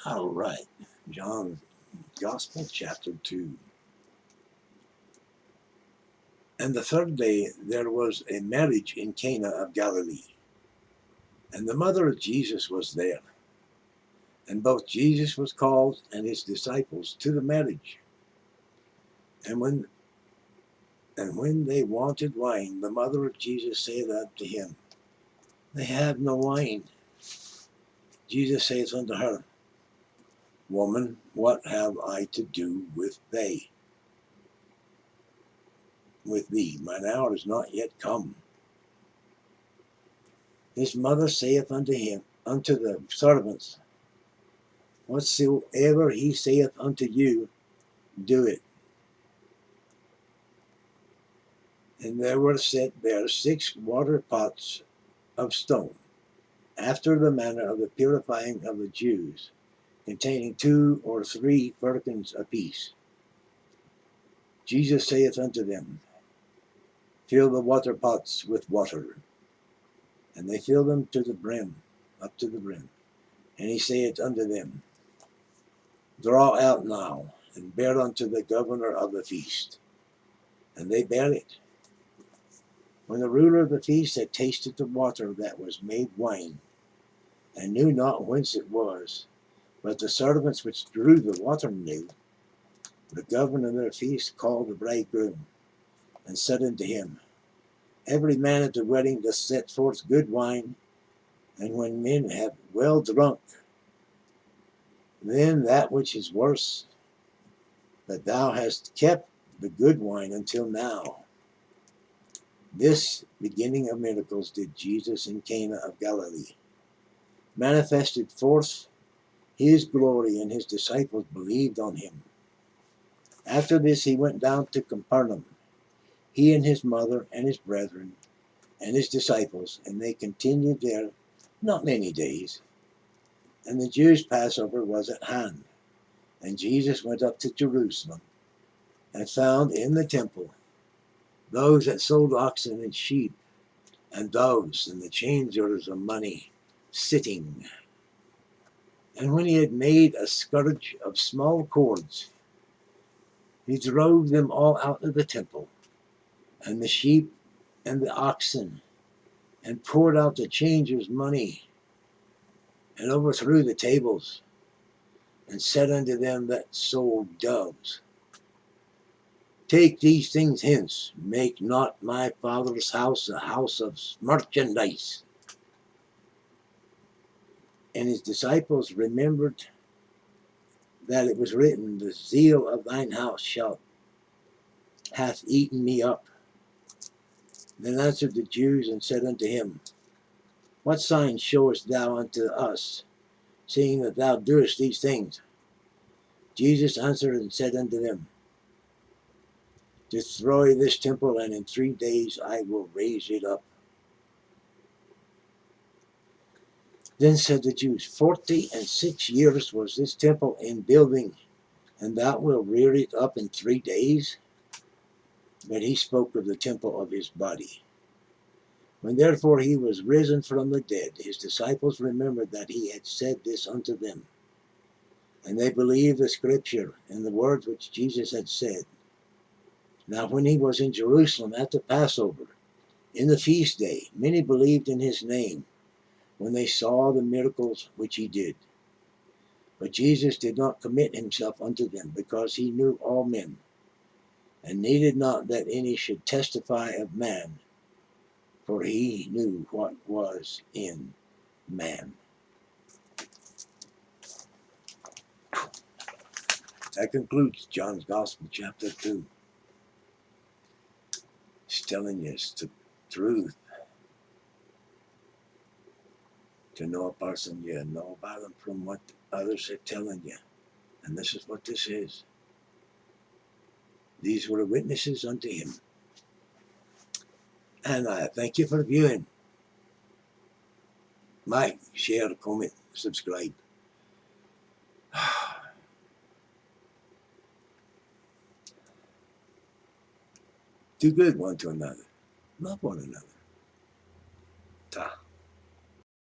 All right, John's Gospel, chapter 2. And the third day there was a marriage in Cana of Galilee, and the mother of Jesus was there. And both Jesus was called and his disciples to the marriage. And when they wanted wine, the mother of Jesus saith unto him, They have no wine. Jesus saith unto her, Woman, what have I to do with thee? Mine hour is not yet come. His mother saith unto the servants, Whatsoever he saith unto you, do it. And there were set there 6 water pots of stone, after the manner of the purifying of the Jews, containing 2 or 3 firkins apiece. Jesus saith unto them, Fill the water pots with water. And they filled them to the brim, up to the brim. And he saith unto them, Draw out now, and bear unto the governor of the feast. And they bare it. When the ruler of the feast had tasted the water that was made wine, and knew not whence it was, but the servants which drew the water knew, the governor of the feast called the bridegroom, and said unto him, Every man at the wedding doth set forth good wine, and when men have well drunk, then that which is worse. But thou hast kept the good wine until now. This beginning of miracles did Jesus in Cana of Galilee, manifested forth his glory, and his disciples believed on him. After this he went down to Capernaum, he and his mother and his brethren and his disciples, and they continued there not many days. And the Jews' Passover was at hand, and Jesus went up to Jerusalem, and found in the temple those that sold oxen and sheep, and doves, and the changers of money, sitting. And when he had made a scourge of small cords, he drove them all out of the temple, and the sheep and the oxen, and poured out the changers' money, and overthrew the tables, and said unto them that sold doves, Take these things hence, make not my Father's house a house of merchandise. And his disciples remembered that it was written, The zeal of thine house hath eaten me up. Then answered the Jews and said unto him, What sign showest thou unto us, seeing that thou doest these things? Jesus answered and said unto them, Destroy this temple, and in 3 days I will raise it up. Then said the Jews, 46 years was this temple in building, and thou wilt rear it up in 3 days? But he spoke of the temple of his body. When therefore he was risen from the dead, his disciples remembered that he had said this unto them. And they believed the scripture and the words which Jesus had said. Now when he was in Jerusalem at the Passover, in the feast day, many believed in his name, when they saw the miracles which he did. But Jesus did not commit himself unto them, because he knew all men, and needed not that any should testify of man, for he knew what was in man. That concludes John's Gospel, chapter 2. It's telling you it's the truth. To know a person, you know about them from what others are telling you. And this is what this is. These were witnesses unto him. And I thank you for viewing. Like, share, comment, subscribe. Do good one to another. Love one another.